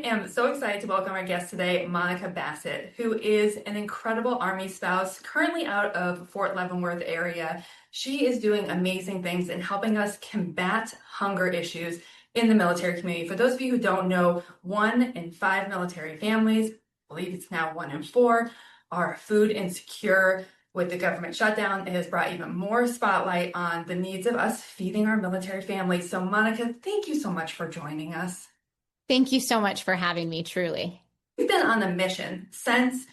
am so excited to welcome our guest today, Monica Bassett, who is an incredible Army spouse currently out of Fort Leavenworth area. She is doing amazing things in helping us combat hunger issues in the military community. For those of you who don't know, 1 in 5 military families, I believe it's now 1 in 4, are food insecure. With the government shutdown, it has brought even more spotlight on the needs of us feeding our military families. So, Monica, thank you so much for joining us. Thank you so much for having me, truly. We've been on a mission since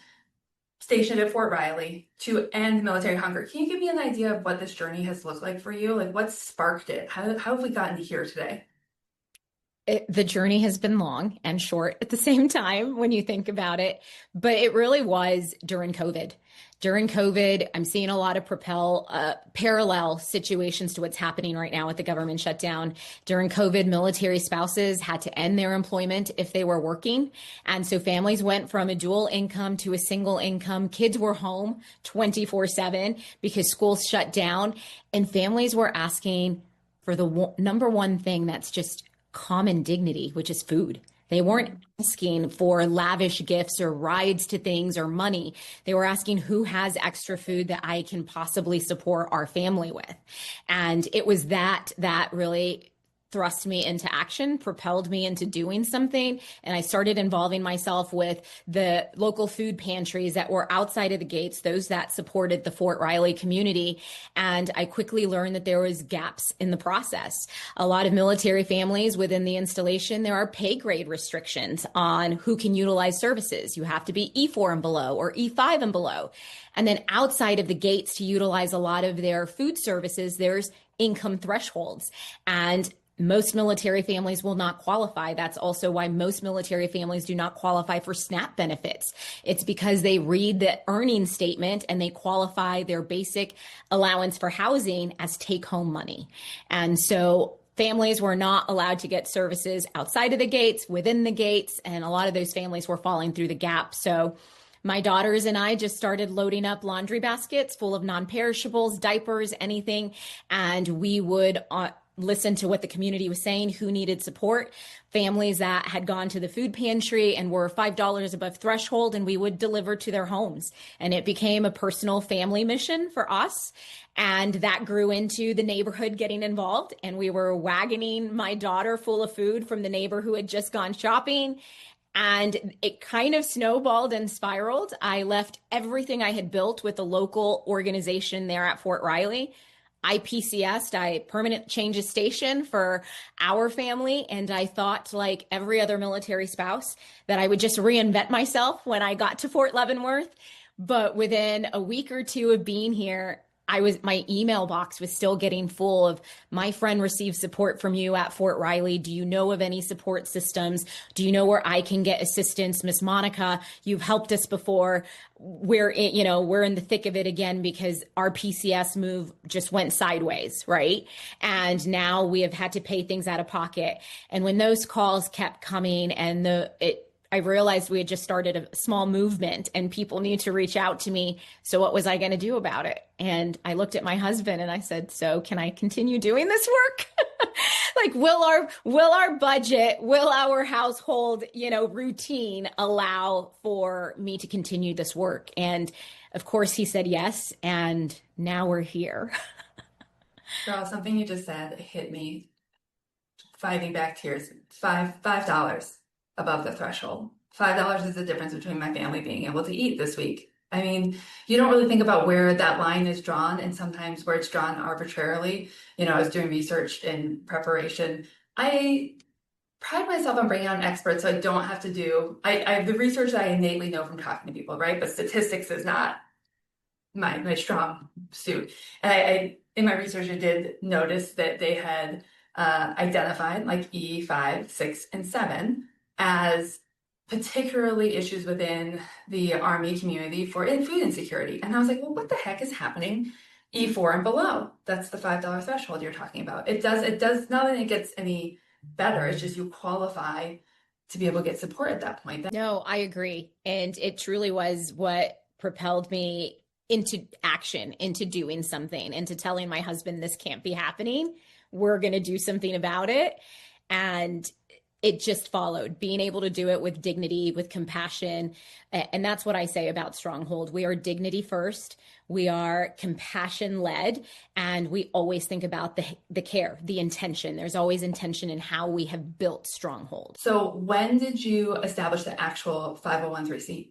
stationed at Fort Riley to end military hunger. Can you give me an idea of what this journey has looked like for you? Like what sparked it? How have we gotten to here today? The journey has been long and short at the same time when you think about it, but it really was during COVID. During COVID, I'm seeing a lot of parallel situations to what's happening right now with the government shutdown. During COVID, military spouses had to end their employment if they were working. And so families went from a dual income to a single income. Kids were home 24/7 because schools shut down. And families were asking for the number one thing that's just common dignity, which is food. They weren't asking for lavish gifts or rides to things or money. They were asking who has extra food that I can possibly support our family with. And it was that really thrust me into action, propelled me into doing something. And I started involving myself with the local food pantries that were outside of the gates, those that supported the Fort Riley community. And I quickly learned that there was gaps in the process. A lot of military families within the installation, there are pay grade restrictions on who can utilize services. You have to be E4 and below or E5 and below. And then outside of the gates to utilize a lot of their food services, there's income thresholds. And most military families will not qualify. That's also why most military families do not qualify for SNAP benefits. It's because they read the earnings statement and they qualify their basic allowance for housing as take-home money. And so families were not allowed to get services outside of the gates, within the gates, and a lot of those families were falling through the gap. So my daughters and I just started loading up laundry baskets full of non-perishables, diapers, anything, and we would listen to what the community was saying, who needed support, families that had gone to the food pantry and were $5 above threshold, and we would deliver to their homes. And it became a personal family mission for us. And that grew into the neighborhood getting involved. And we were wagoning my daughter full of food from the neighbor who had just gone shopping. And it kind of snowballed and spiraled. I left everything I had built with the local organization there at Fort Riley. I permanent changes station for our family. And I thought, like every other military spouse, that I would just reinvent myself when I got to Fort Leavenworth. But within a week or two of being here, my email box was still getting full of, my friend received support from you at Fort Riley. Do you know of any support systems? Do you know where I can get assistance? Miss Monica, you've helped us before. We're in the thick of it again because our PCS move just went sideways, right? And now we have had to pay things out of pocket. And when those calls kept coming and I realized we had just started a small movement and people need to reach out to me. So what was I going to do about it? And I looked at my husband and I said, so can I continue doing this work? Like, will our budget, will our household, routine allow for me to continue this work? And of course he said yes. And now we're here. Girl, something you just said hit me, fighting back tears. $5 above the threshold. $5 is the difference between my family being able to eat this week. I mean, you don't really think about where that line is drawn, and sometimes where it's drawn arbitrarily. I was doing research in preparation. I pride myself on bringing on experts so I don't have to do, I have the research that I innately know from talking to people, right? But statistics is not my strong suit. And in my research, I did notice that they had identified like E5, 6, and 7 as particularly issues within the Army community for food insecurity. And I was like, well, what the heck is happening? E4 and below. That's the $5 threshold you're talking about. It does not that it gets any better. It's just you qualify to be able to get support at that point. No, I agree. And it truly was what propelled me into action, into doing something, into telling my husband, this can't be happening. We're going to do something about it. And it just followed, being able to do it with dignity, with compassion. And that's what I say about Stronghold. We are dignity first, we are compassion led, and we always think about the care, the intention. There's always intention in how we have built Stronghold. So when did you establish the actual 501(c)(3)?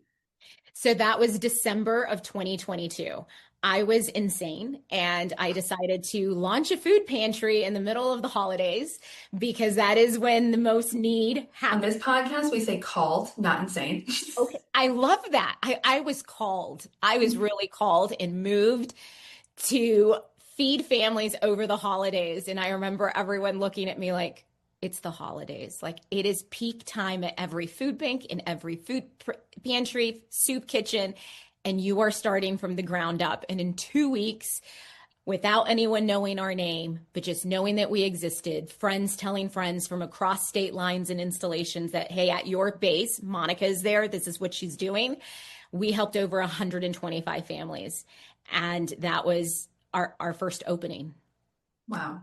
So that was December of 2022. I was insane and I decided to launch a food pantry in the middle of the holidays because that is when the most need On happens. this podcast, we say called, not insane. Okay, I love that. I was called. I was really called and moved to feed families over the holidays. And I remember everyone looking at me like, it's the holidays. Like it is peak time at every food bank, in every food pantry, soup kitchen, and you are starting from the ground up. And in 2 weeks, without anyone knowing our name, but just knowing that we existed, friends telling friends from across state lines and installations that, hey, at your base, Monica is there. This is what she's doing. We helped over 125 families. And that was our first opening. Wow.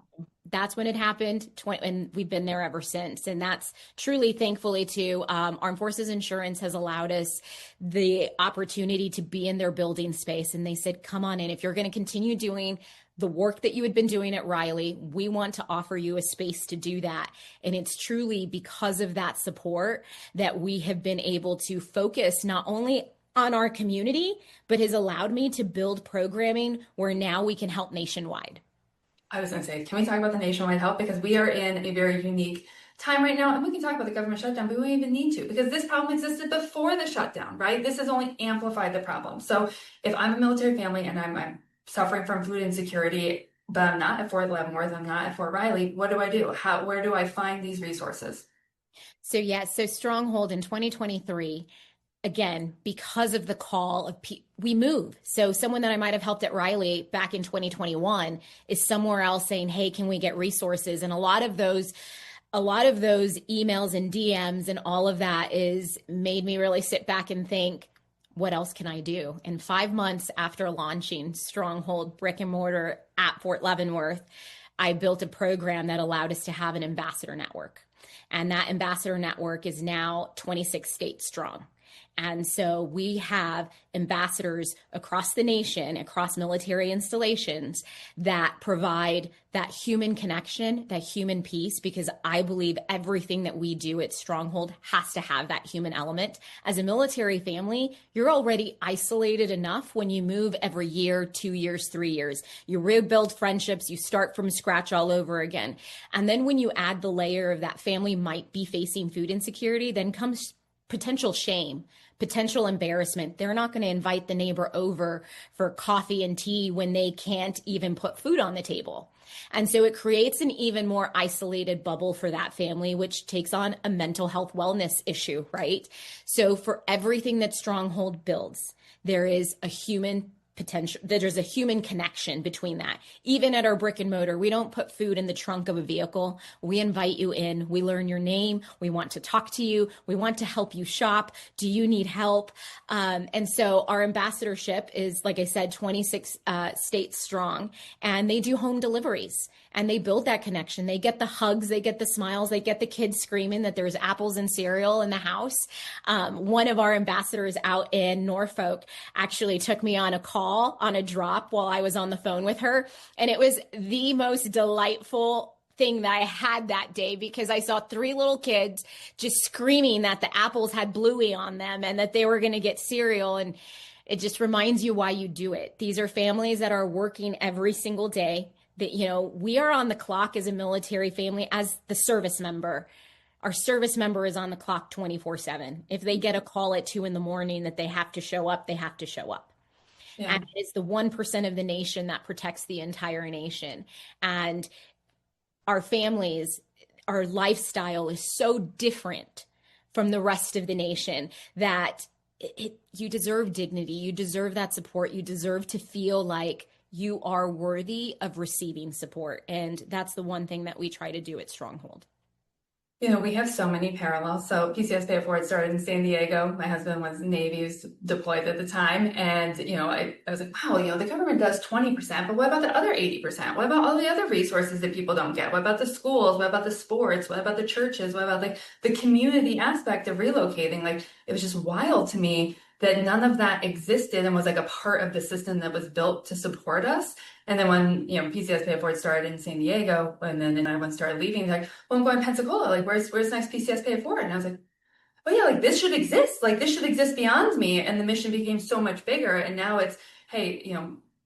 That's when it happened, and we've been there ever since. And that's truly, thankfully, to Armed Forces Insurance has allowed us the opportunity to be in their building space. And they said, come on in. If you're going to continue doing the work that you had been doing at Riley, we want to offer you a space to do that. And it's truly because of that support that we have been able to focus not only on our community, but has allowed me to build programming where now we can help nationwide. I was going to say, can we talk about the nationwide help? Because we are in a very unique time right now, and we can talk about the government shutdown, but we don't even need to because this problem existed before the shutdown, right? This has only amplified the problem. So if I'm a military family and I'm suffering from food insecurity, but I'm not at Fort Leavenworth, I'm not at Fort Riley, what do I do? Where do I find these resources? So, yes, so Stronghold in 2023, again, because of the call of we move. So someone that I might have helped at Riley back in 2021 is somewhere else saying, hey, can we get resources? And a lot of those emails and DMs and all of that is made me really sit back and think, what else can I do? And 5 months after launching Stronghold brick and mortar at Fort Leavenworth, I built a program that allowed us to have an ambassador network. And that ambassador network is now 26 states strong. And so we have ambassadors across the nation, across military installations that provide that human connection, that human piece, because I believe everything that we do at Stronghold has to have that human element. As a military family, you're already isolated enough when you move every year, 2 years, 3 years. You rebuild friendships, you start from scratch all over again. And then when you add the layer of that family might be facing food insecurity, then comes potential shame, potential embarrassment. They're not going to invite the neighbor over for coffee and tea when they can't even put food on the table. And so it creates an even more isolated bubble for that family, which takes on a mental health wellness issue, right? So for everything that Stronghold builds, there is a human potential, there's a human connection between that. Even at our brick and mortar, we don't put food in the trunk of a vehicle. We invite you in. We learn your name. We want to talk to you. We want to help you shop. Do you need help? And so our ambassadorship is, like I said, 26 states strong, and they do home deliveries. And they build that connection. They get the hugs, they get the smiles, they get the kids screaming that there's apples and cereal in the house. One of our ambassadors out in Norfolk actually took me on a call, on a drop while I was on the phone with her. And it was the most delightful thing that I had that day because I saw 3 little kids just screaming that the apples had Bluey on them and that they were going to get cereal. And it just reminds you why you do it. These are families that are working every single day. That, you know, we are on the clock as a military family, as the service member. Our service member is on the clock 24/7. If they get a call at 2 a.m. that they have to show up, they have to show up. Yeah. And it's the 1% of the nation that protects the entire nation. And our families, our lifestyle is so different from the rest of the nation that you deserve dignity. You deserve that support. You deserve to feel like you are worthy of receiving support. And that's the one thing that we try to do at Stronghold. We have so many parallels. So PCS Pay It Forward started in San Diego. My husband was Navy, he was deployed at the time. And, I was like, wow, the government does 20%, but what about the other 80%? What about all the other resources that people don't get? What about the schools? What about the sports? What about the churches? What about like the community aspect of relocating? Like, it was just wild to me that none of that existed and was like a part of the system that was built to support us. And then when, PCS Pay It Forward started in San Diego, and then everyone started leaving, they're like, well, I'm going to Pensacola. Like, where's the next PCS Pay It Forward? And I was like, oh yeah, like this should exist. Like this should exist beyond me. And the mission became so much bigger. And now it's, hey,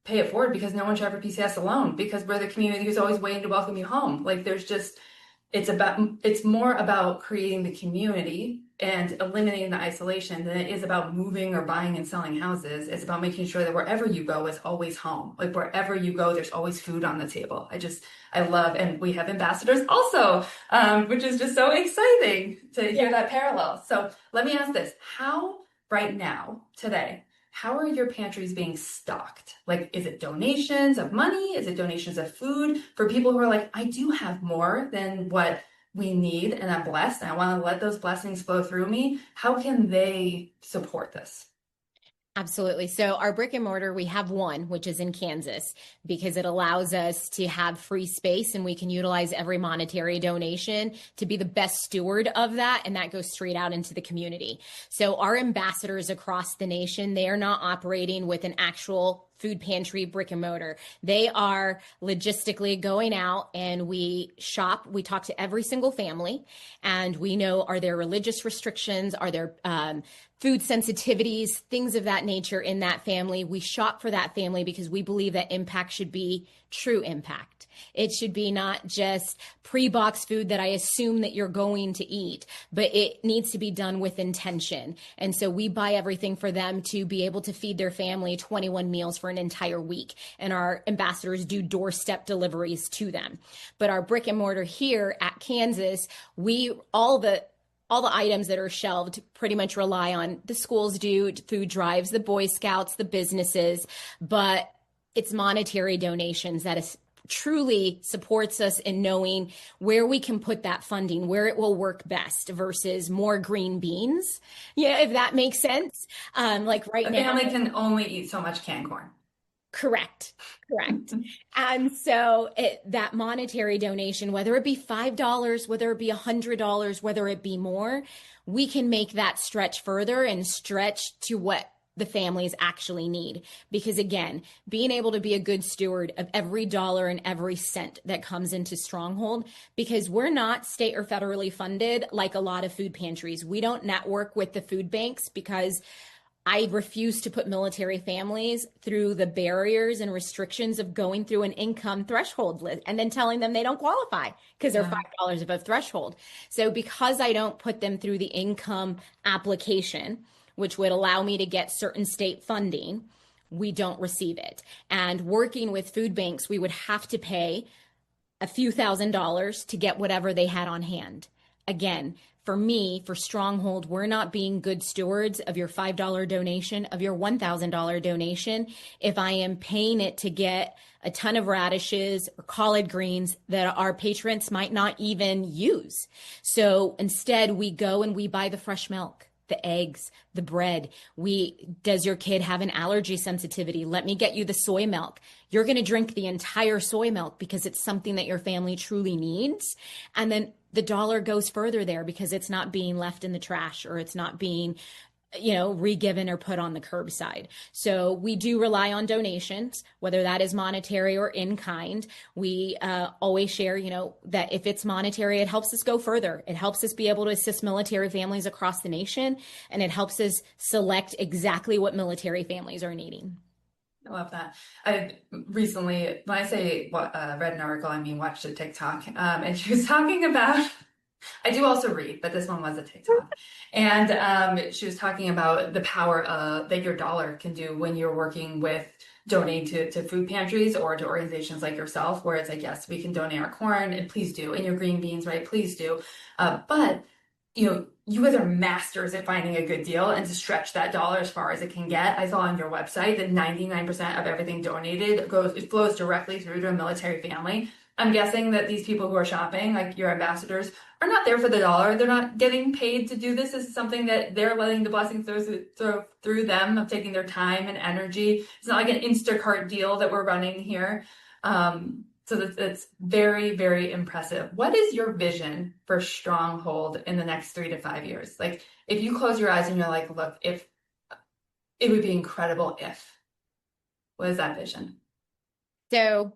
pay it forward because no one should ever PCS alone because we're the community who's always waiting to welcome you home. Like there's just, it's more about creating the community and eliminating the isolation than it is about moving or buying and selling houses. It's about making sure that wherever you go is always home. Like wherever you go, there's always food on the table. I love, and we have ambassadors also, which is just so exciting to hear that parallel. So let me ask this, how right now, today, how are your pantries being stocked? Like, is it donations of money? Is it donations of food for people who are like, I do have more than what we need and I'm blessed and I want to let those blessings flow through me? How can they support this? Absolutely. So our brick and mortar, we have one, which is in Kansas, because it allows us to have free space and we can utilize every monetary donation to be the best steward of that. And that goes straight out into the community. So our ambassadors across the nation, they are not operating with an actual food pantry brick and mortar. They are logistically going out and we shop. We talk to every single family and we know, are there religious restrictions? Are there food sensitivities, things of that nature in that family? We shop for that family because we believe that impact should be true impact. It should be not just pre-boxed food that I assume that you're going to eat, but it needs to be done with intention. And so we buy everything for them to be able to feed their family 21 meals for an entire week. And our ambassadors do doorstep deliveries to them. But our brick and mortar here at Kansas, all the items that are shelved pretty much rely on the schools do, food drives, the Boy Scouts, the businesses, but it's monetary donations that is truly supports us in knowing where we can put that funding, where it will work best versus more green beans. Yeah, if that makes sense. Like right A now. family can only eat so much canned corn. Correct. And so that monetary donation, whether it be $5, whether it be $100, whether it be more, we can make that stretch further and stretch to what the families actually need. Because again, being able to be a good steward of every dollar and every cent that comes into Stronghold, because we're not state or federally funded like a lot of food pantries. We don't network with the food banks because I refuse to put military families through the barriers and restrictions of going through an income threshold list and then telling them they don't qualify because they're $5 above threshold. So because I don't put them through the income application, which would allow me to get certain state funding, we don't receive it. And working with food banks, we would have to pay a few $1,000s to get whatever they had on hand. Again, for me, for Stronghold, we're not being good stewards of your $5 donation, of your $1,000 donation, if I am paying it to get a ton of radishes or collard greens that our patrons might not even use. So instead, we go and we buy the fresh milk, the eggs, the bread. Does your kid have an allergy sensitivity? Let me get you the soy milk. You're going to drink the entire soy milk because it's something that your family truly needs. And then the dollar goes further there because it's not being left in the trash or it's not being, re-given or put on the curbside. So we do rely on donations, whether that is monetary or in kind. We always share, that if it's monetary, it helps us go further. It helps us be able to assist military families across the nation, and it helps us select exactly what military families are needing. I love that. I recently, when I say read an article, I mean watched a TikTok, and she was talking about. I do also read, but this one was a TikTok, and she was talking about the power that your dollar can do when you're working with donating to food pantries or to organizations like yourself, where it's like, yes, we can donate our corn, and please do, and your green beans, right? Please do, but you guys are masters at finding a good deal and to stretch that dollar as far as it can get. I saw on your website that 99% of everything donated it flows directly through to a military family. I'm guessing that these people who are shopping, like your ambassadors, are not there for the dollar. They're not getting paid to do this. This is something that they're letting the blessings through them of taking their time and energy. It's not like an Instacart deal that we're running here. So that's very, very impressive. What is your vision for Stronghold in the next 3 to 5 years? Like, if you close your eyes and you're like, look, if it would be incredible if, what is that vision? So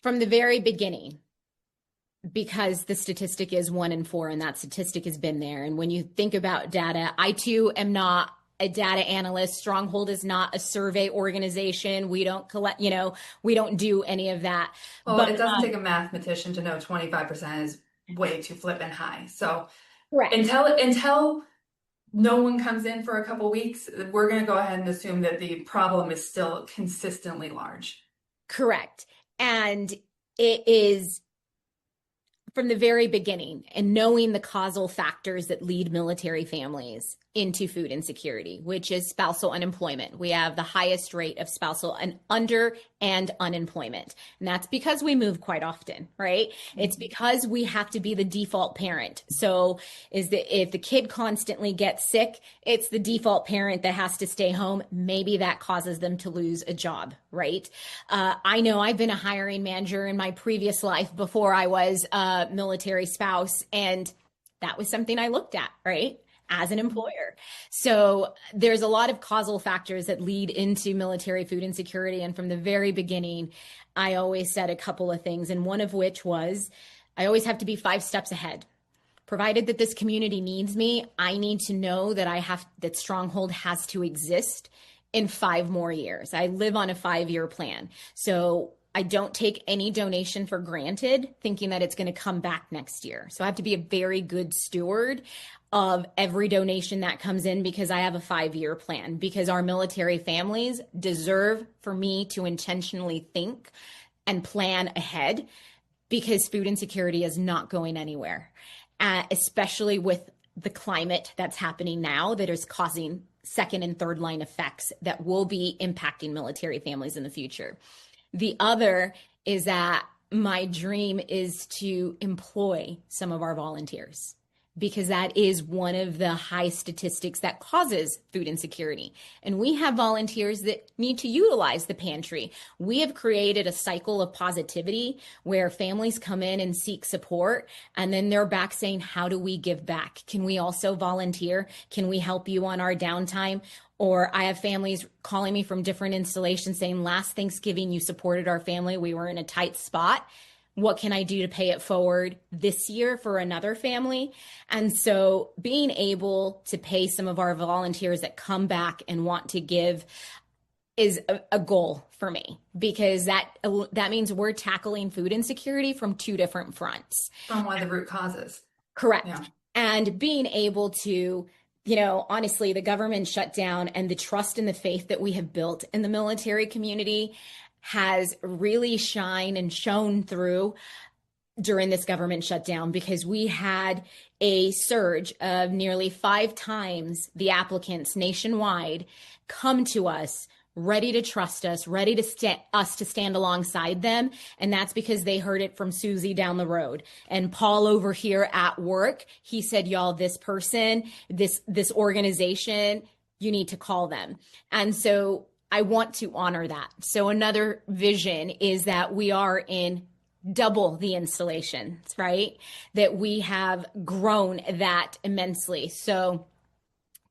from the very beginning, because the statistic is 1 in 4, and that statistic has been there. And when you think about data, I too am not a data analyst. Stronghold is not a survey organization. We don't collect, we don't do any of that. Well, But it doesn't take a mathematician to know 25% is way too flippin' high. So correct. until no one comes in for a couple weeks, we're going to go ahead and assume that the problem is still consistently large. Correct. And it is from the very beginning, and knowing the causal factors that lead military families into food insecurity, which is spousal unemployment. We have the highest rate of spousal and unemployment. And that's because we move quite often, right? It's because we have to be the default parent. So if the kid constantly gets sick, it's the default parent that has to stay home. Maybe that causes them to lose a job, right? I know I've been a hiring manager in my previous life before I was a military spouse, and that was something I looked at, right? As an employer. So there's a lot of causal factors that lead into military food insecurity. And from the very beginning, I always said a couple of things. And one of which was I always have to be 5 steps ahead. Provided that this community needs me, I need to know that Stronghold has to exist in 5 more years. I live on a 5-year plan. So I don't take any donation for granted, thinking that it's going to come back next year. So I have to be a very good steward of every donation that comes in, because I have a 5-year plan, because our military families deserve for me to intentionally think and plan ahead, because food insecurity is not going anywhere, especially with the climate that's happening now that is causing second and third line effects that will be impacting military families in the future. The other is that my dream is to employ some of our volunteers, because that is one of the high statistics that causes food insecurity. And we have volunteers that need to utilize the pantry. We have created a cycle of positivity where families come in and seek support, and then they're back saying, how do we give back? Can we also volunteer? Can we help you on our downtime? Or I have families calling me from different installations saying, last Thanksgiving, you supported our family. We were in a tight spot. What can I do to pay it forward this year for another family? And so being able to pay some of our volunteers that come back and want to give is a goal for me, because that means we're tackling food insecurity from 2 different fronts. From one of the root causes. Correct. Yeah. And being able to, honestly, the government shutdown and the trust and the faith that we have built in the military community has really shined and shone through during this government shutdown, because we had a surge of nearly 5 times the applicants nationwide come to us, ready to trust us, ready to stand alongside them. And that's because they heard it from Susie down the road. And Paul over here at work, he said, y'all, this person, this organization, you need to call them. And so I want to honor that. So another vision is that we are in double the installations, right? That we have grown that immensely. So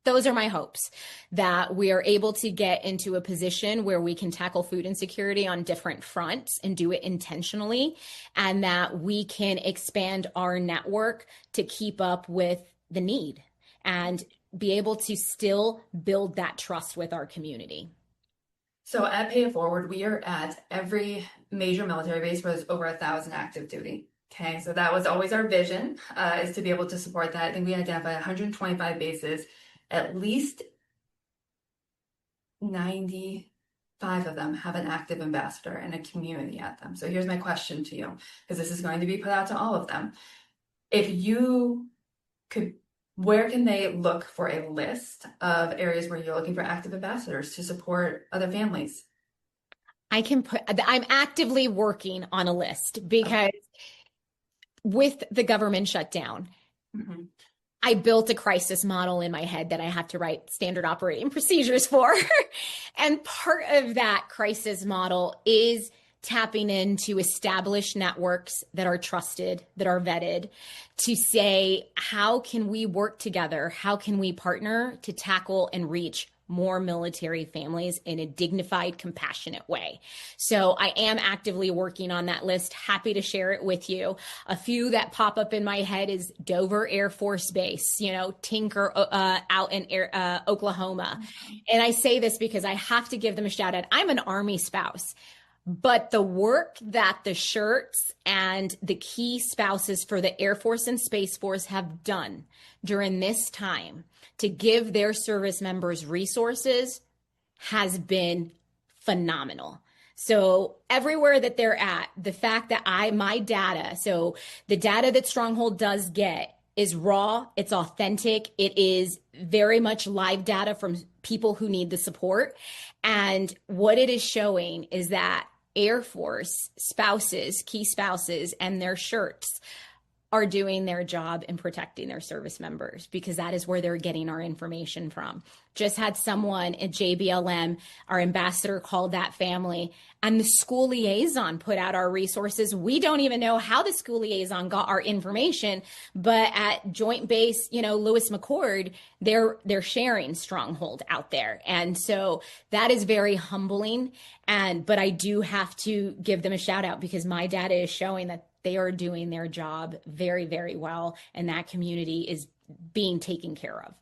those are my hopes, that we are able to get into a position where we can tackle food insecurity on different fronts and do it intentionally, and that we can expand our network to keep up with the need and be able to still build that trust with our community. So at Pay It Forward, we are at every major military base where there's over 1,000 active duty. Okay, so that was always our vision, is to be able to support that. I think we identified 125 bases, at least 95 of them have an active ambassador and a community at them. So here's my question to you, because this is going to be put out to all of them. If you could, where can they look for a list of areas where you're looking for active ambassadors to support other families? I'm actively working on a list because with the government shutdown, Mhm. I built a crisis model in my head that I have to write standard operating procedures for. And part of that crisis model is tapping into established networks that are trusted, that are vetted, to say, how can we work together? How can we partner to tackle and reach more military families in a dignified, compassionate way? So I am actively working on that list. Happy to share it with you. A few that pop up in my head is Dover Air Force Base, Tinker out in Oklahoma. And I say this because I have to give them a shout out. I'm an Army spouse. But the work that the shirts and the key spouses for the Air Force and Space Force have done during this time to give their service members resources has been phenomenal. So everywhere that they're at, the fact that my data, so the data that Stronghold does get is raw, it's authentic, it is very much live data from people who need the support. And what it is showing is that Air Force spouses, key spouses, and their shirts are doing their job in protecting their service members because that is where they're getting our information from. Just had someone at JBLM, our ambassador, called that family, and the school liaison put out our resources. We don't even know how the school liaison got our information, but at Joint Base, Lewis McChord, they're sharing Stronghold out there. And so that is very humbling. But I do have to give them a shout out because my data is showing that they are doing their job very, very well, and that community is being taken care of.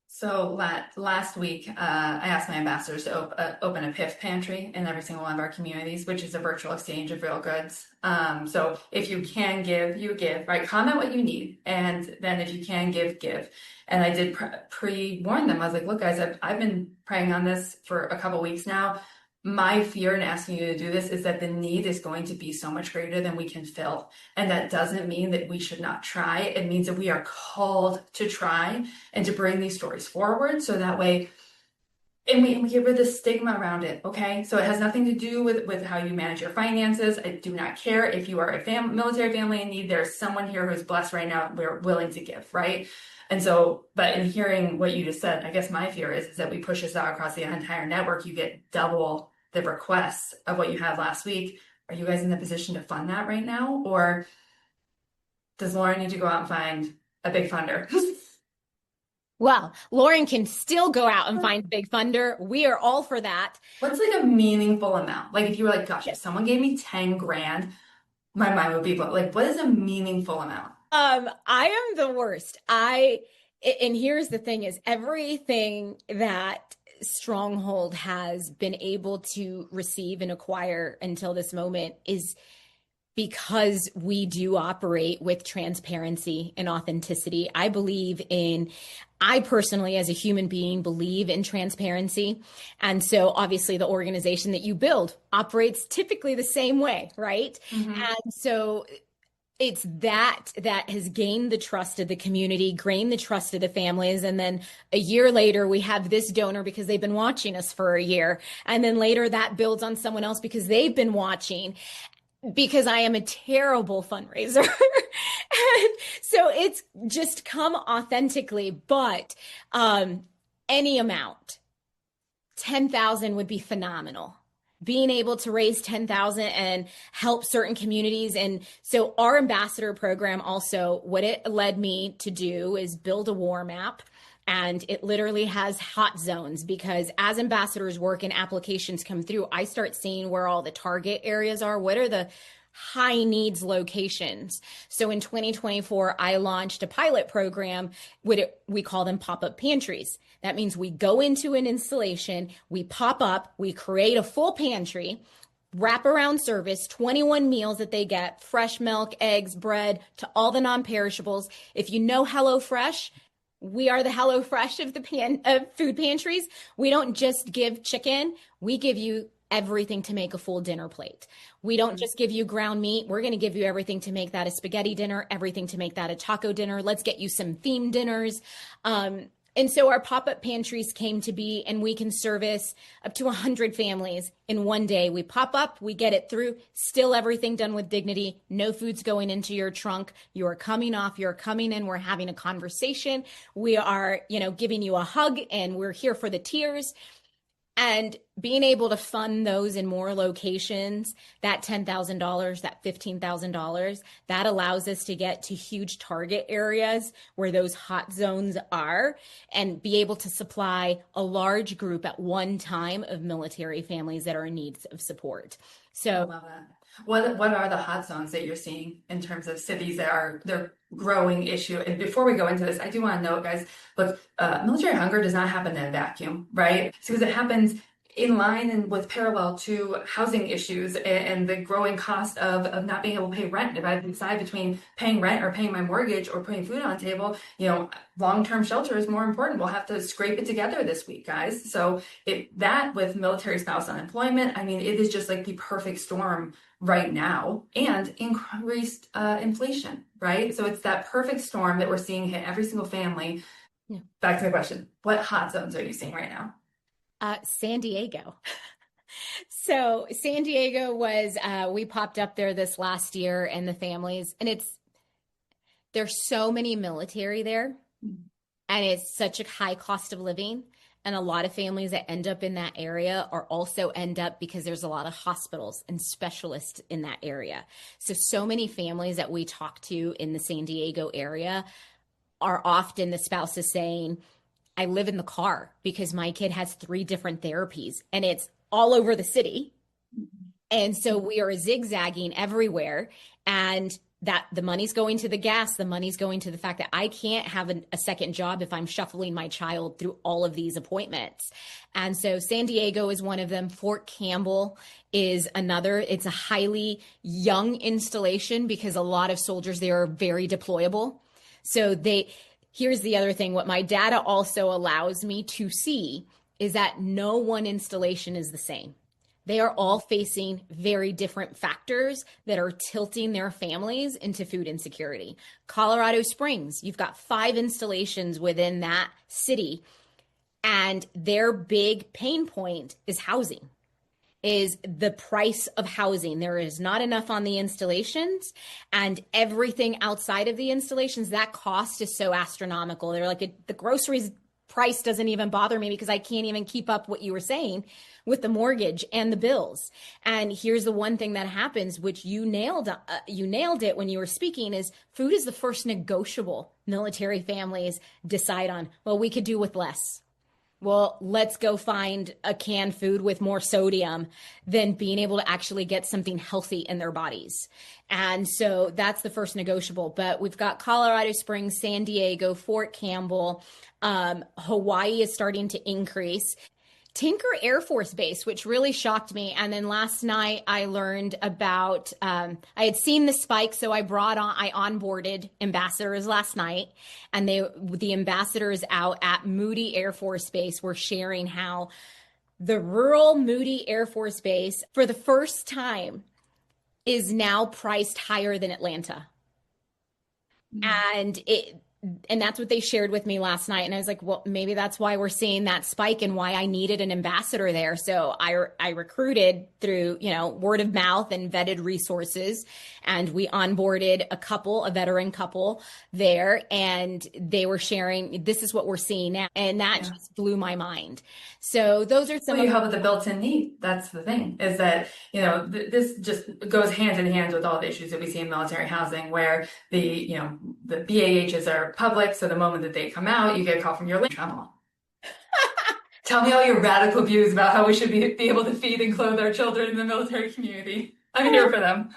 So last week, I asked my ambassadors to open a PIF pantry in every single one of our communities, which is a virtual exchange of real goods. So if you can give, you give, right? Comment what you need, and then if you can give, give. And I did pre-warn them. I was like, look, guys, I've been praying on this for a couple weeks now. My fear in asking you to do this is that the need is going to be so much greater than we can fill. And that doesn't mean that we should not try. It means that we are called to try and to bring these stories forward so that way, and we get rid of the stigma around it, okay? So it has nothing to do with how you manage your finances. I do not care if you are a military family in need. There's someone here who's blessed right now. We're willing to give, right? And so, but in hearing what you just said, I guess my fear is that we push this out across the entire network. You get double the requests of what you had last week. Are you guys in the position to fund that right now? Or does Lauren need to go out and find a big funder? Well, Lauren can still go out and find a big funder. We are all for that. What's like a meaningful amount? Like if you were like, gosh, if someone gave me 10 grand, my mind would be blown. Like, what is a meaningful amount? I am the worst. And here's the thing is everything that Stronghold has been able to receive and acquire until this moment is because we do operate with transparency and authenticity. I personally, as a human being, believe in transparency. And so obviously the organization that you build operates typically the same way, right? Mm-hmm. And so it's that has gained the trust of the community, gained the trust of the families. And then a year later, we have this donor because they've been watching us for a year. And then later that builds on someone else because they've been watching. Because I am a terrible fundraiser. And so it's just come authentically, but any amount, 10,000 would be phenomenal. Being able to raise 10,000 and help certain communities. And so our ambassador program also, what it led me to do is build a war map. And it literally has hot zones because as ambassadors work and applications come through, I start seeing where all the target areas are. What are the high needs locations? So in 2024, I launched a pilot program. We call them pop-up pantries. That means we go into an installation, we pop up, we create a full pantry, wraparound service, 21 meals that they get, fresh milk, eggs, bread, to all the non-perishables. If you know HelloFresh, we are the HelloFresh of the food pantries. We don't just give chicken. We give you everything to make a full dinner plate. We don't just give you ground meat. We're going to give you everything to make that a spaghetti dinner, everything to make that a taco dinner. Let's get you some themed dinners. And so our pop-up pantries came to be, and we can service up to 100 families in one day. We pop up, we get it through, still everything done with dignity. No food's going into your trunk. You are coming off, you're coming in, we're having a conversation. We are, giving you a hug, and we're here for the tears. And being able to fund those in more locations, that $10,000, that $15,000, that allows us to get to huge target areas where those hot zones are and be able to supply a large group at one time of military families that are in need of support. I So love that. What are the hot zones that you're seeing in terms of cities that are their growing issue? And before we go into this, I do want to note, guys, look, military hunger does not happen in a vacuum, right? It's because it happens in line and with parallel to housing issues and the growing cost of not being able to pay rent. If I decide between paying rent or paying my mortgage or putting food on the table, long-term shelter is more important. We'll have to scrape it together this week, guys. So that with military spouse unemployment, I mean, it is just like the perfect storm right now, and increased inflation, right? So it's that perfect storm that we're seeing hit every single family. yeah. Back to the question, what hot zones are you seeing right now? San Diego. So San Diego was, we popped up there this last year, and the families, and there's so many military there, and it's such a high cost of living. And a lot of families that end up in that area are also end up because there's a lot of hospitals and specialists in that area. So many families that we talk to in the San Diego area are often the spouse is saying, I live in the car because my kid has 3 different therapies and it's all over the city. And so we are zigzagging everywhere. And that the money's going to the gas, the money's going to the fact that I can't have a second job if I'm shuffling my child through all of these appointments. And so San Diego is one of them. Fort Campbell is another. It's a highly young installation because a lot of soldiers there are very deployable. So here's the other thing. What my data also allows me to see is that no one installation is the same. They are all facing very different factors that are tilting their families into food insecurity. Colorado Springs, you've got 5 installations within that city, and their big pain point is housing, is the price of housing. There is not enough on the installations, and everything outside of the installations, that cost is so astronomical. They're like, the groceries price doesn't even bother me because I can't even keep up what you were saying with the mortgage and the bills. And here's the one thing that happens, which you nailed it when you were speaking, is food is the first negotiable military families decide on. Well, we could do with less. Well, let's go find a canned food with more sodium than being able to actually get something healthy in their bodies. And so that's the first negotiable. But we've got Colorado Springs, San Diego, Fort Campbell, Hawaii is starting to increase. Tinker Air Force Base, which really shocked me. And then last night I learned about, I had seen the spike. So I onboarded ambassadors last night, and the ambassadors out at Moody Air Force Base were sharing how the rural Moody Air Force Base for the first time is now priced higher than Atlanta. And that's what they shared with me last night. And I was like, well, maybe that's why we're seeing that spike and why I needed an ambassador there. So I recruited through, word of mouth and vetted resources. And we onboarded a veteran couple there, and they were sharing, this is what we're seeing now. And that just blew my mind. So those are some you help with the built-in need. That's the thing, is that, this just goes hand in hand with all the issues that we see in military housing, where the BAHs are public. So the moment that they come out, you get a call from your channel. Tell me all your radical views about how we should be able to feed and clothe our children in the military community. I'm here for them.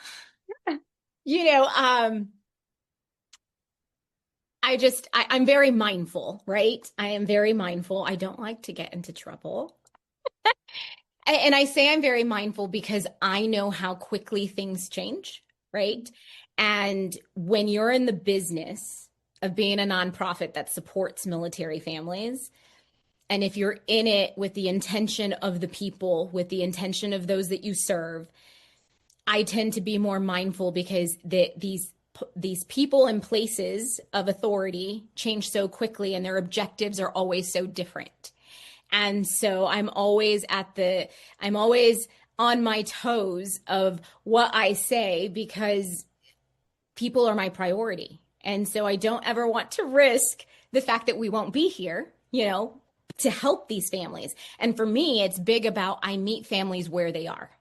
I'm very mindful, right? I am very mindful. I don't like to get into trouble. And I say I'm very mindful because I know how quickly things change, right? And when you're in the business of being a nonprofit that supports military families, and if you're in it with the intention of the people, with the intention of those that you serve, I tend to be more mindful because these people and places of authority change so quickly, and their objectives are always so different. And so I'm always on my toes of what I say, because people are my priority. And so I don't ever want to risk the fact that we won't be here, to help these families. And for me, it's big about I meet families where they are.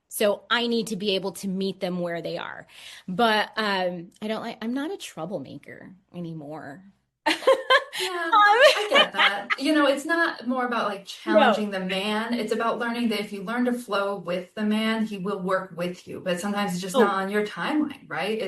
So I need to be able to meet them where they are. But I'm not a troublemaker anymore. Yeah, I get that. It's not more about like No. challenging the man. It's about learning that if you learn to flow with the man, he will work with you. But sometimes it's just not Oh, on your timeline, right?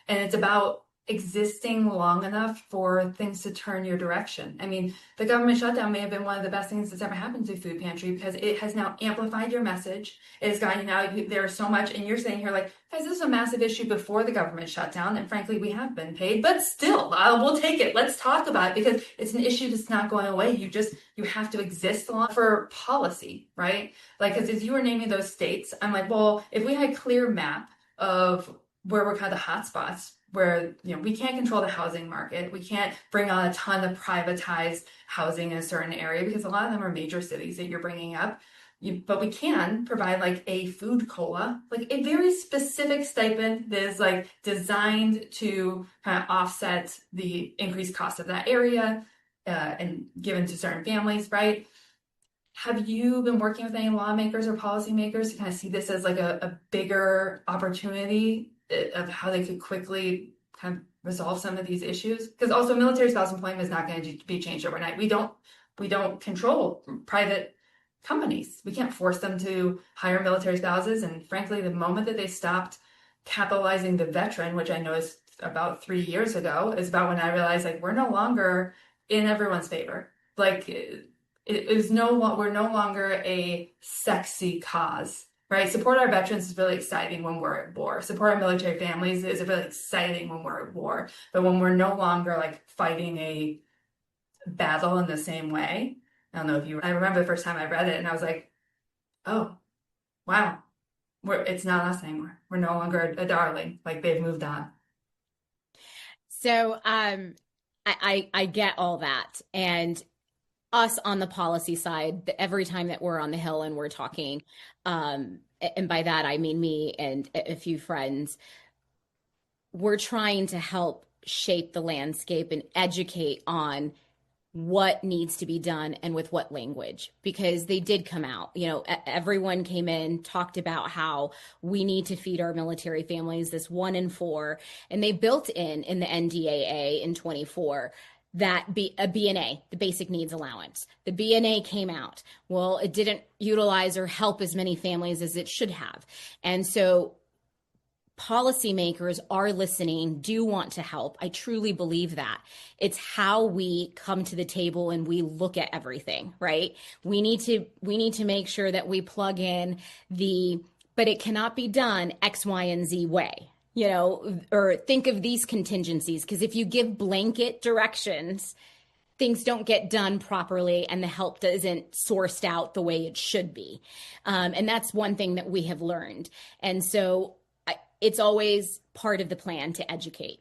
It's about existing long enough for things to turn your direction. I mean, the government shutdown may have been one of the best things that's ever happened to food pantry because it has now amplified your message. It has gotten out there's so much, and you're saying here like, guys, this is a massive issue before the government shutdown, and frankly, we have been paid, but still, we'll take it. Let's talk about it because it's an issue that's not going away. You have to exist long for policy, right? Like, because as you were naming those states, I'm like, well, if we had a clear map of where we're kind of the hot spots where we can't control the housing market, we can't bring on a ton of privatized housing in a certain area because a lot of them are major cities that you're bringing up, but we can provide like a food cola, like a very specific stipend that is like designed to kind of offset the increased cost of that area, and given to certain families, right? Have you been working with any lawmakers or policymakers to kind of see this as like a bigger opportunity of how they could quickly kind of resolve some of these issues? Because also military spouse employment is not going to be changed overnight. We don't control private companies. We can't force them to hire military spouses. And frankly, the moment that they stopped capitalizing the veteran, which I know is about 3 years ago, is about when I realized like we're no longer in everyone's favor. Like we're no longer a sexy cause, right? Support our veterans is really exciting when we're at war. Support our military families is really exciting when we're at war. But when we're no longer like fighting a battle in the same way, I remember the first time I read it and I was like, oh, wow, it's not us anymore. We're no longer a darling. Like they've moved on. so I get all that. And us on the policy side, every time that we're on the Hill and we're talking, and by that I mean me and a few friends, we're trying to help shape the landscape and educate on what needs to be done and with what language, because they did come out, everyone came in, talked about how we need to feed our military families this 1 in 4, and they built in the NDAA in 24 that be a BNA, the basic needs allowance. The BNA came out. Well, it didn't utilize or help as many families as it should have. And so policymakers are listening, do want to help. I truly believe that. It's how we come to the table and we look at everything, right? We need to make sure that we plug in but it cannot be done X, Y, and Z way, or think of these contingencies. Because if you give blanket directions, things don't get done properly and the help isn't sourced out the way it should be. And that's one thing that we have learned. And so it's always part of the plan to educate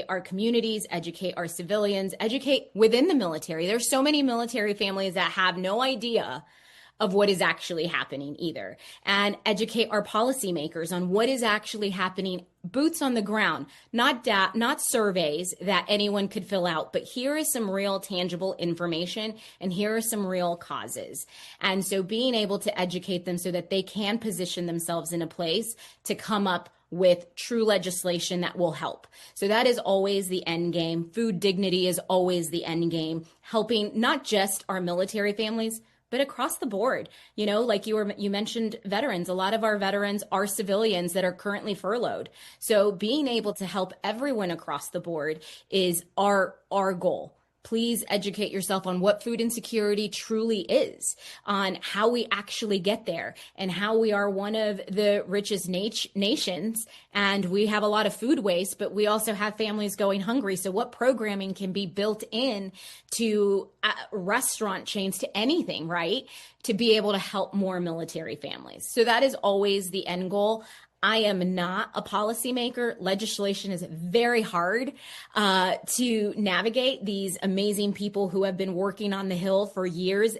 our communities, educate our civilians, educate within the military. There's so many military families that have no idea of what is actually happening either, and educate our policymakers on what is actually happening, boots on the ground, not surveys that anyone could fill out, but here is some real tangible information and here are some real causes. And so being able to educate them so that they can position themselves in a place to come up with true legislation that will help. So that is always the end game. Food dignity is always the end game, helping not just our military families, but across the board. Like you mentioned veterans. A lot of our veterans are civilians that are currently furloughed. So being able to help everyone across the board is our goal. Please educate yourself on what food insecurity truly is, on how we actually get there, and how we are one of the richest nations. And we have a lot of food waste, but we also have families going hungry. So what programming can be built in to restaurant chains, to anything, right? To be able to help more military families. So that is always the end goal. I am not a policymaker. Legislation is very hard to navigate. These amazing people who have been working on the Hill for years.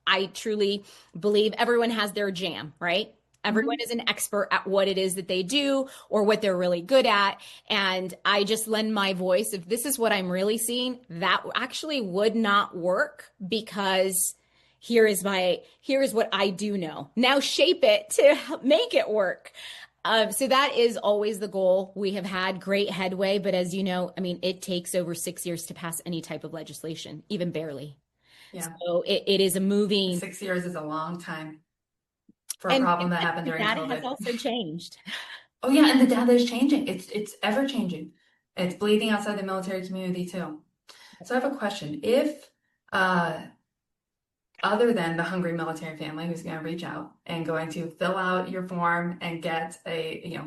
I truly believe everyone has their jam, right? Everyone Mhm. is an expert at what it is that they do or what they're really good at. And I just lend my voice. If this is what I'm really seeing, that actually would not work because here is what I do know. Now shape it to make it work. So that is always the goal. We have had great headway, but as you know, I mean, it takes over 6 years to pass any type of legislation, even barely. Yeah. So it is a moving, 6 years is a long time for a and problem that happened the during data has COVID. also changed. Oh yeah, and the data is changing. It's ever changing. It's bleeding outside the military community too. So I have a question. If uh other than the hungry military family who's going to reach out and going to fill out your form and get a,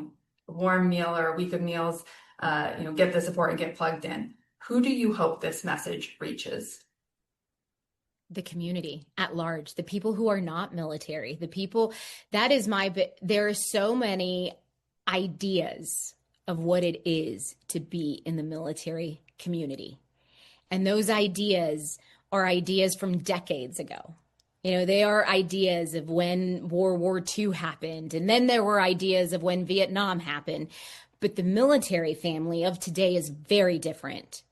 warm meal or a week of meals, get the support and get plugged in, who do you hope this message reaches? The community at large, the people who are not military, the people that is there are so many ideas of what it is to be in the military community. And those ideas are ideas from decades ago. They are ideas of when World War II happened, and then there were ideas of when Vietnam happened. But the military family of today is very different.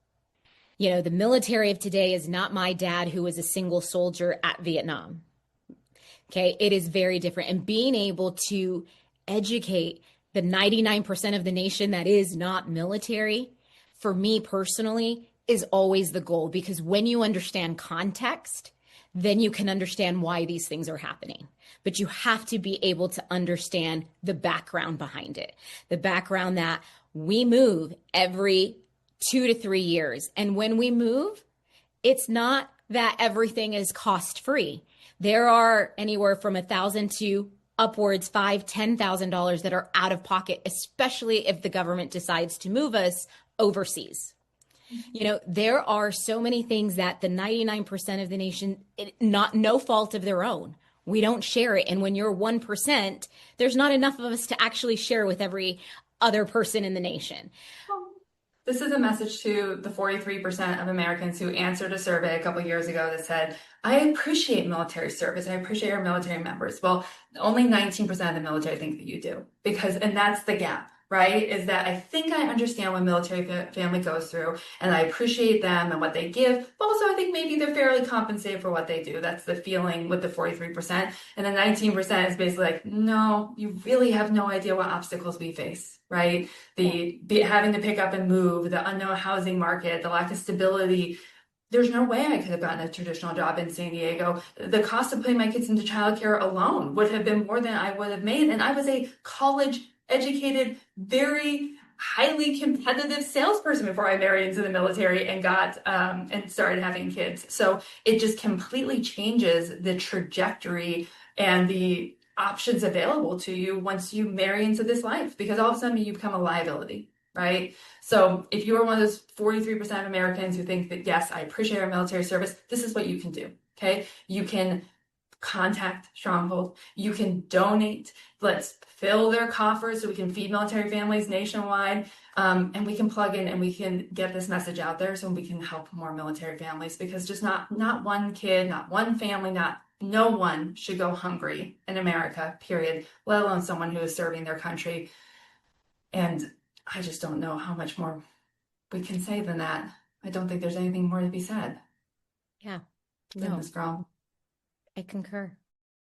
The military of today is not my dad who was a single soldier at Vietnam. Okay. It is very different. And being able to educate the 99% of the nation that is not military, for me personally, is always the goal because when you understand context, then you can understand why these things are happening. But you have to be able to understand the background behind it, the background that we move every 2 to 3 years. And when we move, it's not that everything is cost free. There are anywhere from 1,000 to upwards $5,000, $10,000 that are out of pocket, especially if the government decides to move us overseas. There are so many things that the 99% of the nation, not no fault of their own. We don't share it. And when you're 1%, there's not enough of us to actually share with every other person in the nation. This is a message to the 43% of Americans who answered a survey a couple years ago that said, I appreciate military service. I appreciate our military members. Well, only 19% of the military think that you do and that's the gap, right? Is that I think I understand what military family goes through and I appreciate them and what they give, but also I think maybe they're fairly compensated for what they do. That's the feeling with the 43%. And the 19% is basically like, no, you really have no idea what obstacles we face, right? Having to pick up and move, the unknown housing market, the lack of stability. There's no way I could have gotten a traditional job in San Diego. The cost of putting my kids into childcare alone would have been more than I would have made. And I was a college educated, very highly competitive salesperson before I married into the military and got and started having kids. So it just completely changes the trajectory and the options available to you once you marry into this life because all of a sudden you become a liability, right? So if you are one of those 43% of Americans who think that, yes, I appreciate our military service, this is what you can do, okay? You can contact Stronghold. You can donate. Let's fill their coffers so we can feed military families nationwide. And we can plug in and we can get this message out there so we can help more military families because just not one kid, not one family, no one should go hungry in America, period, let alone someone who is serving their country. And I just don't know how much more we can say than that. I don't think there's anything more to be said Yeah, than no, this, girl. I concur.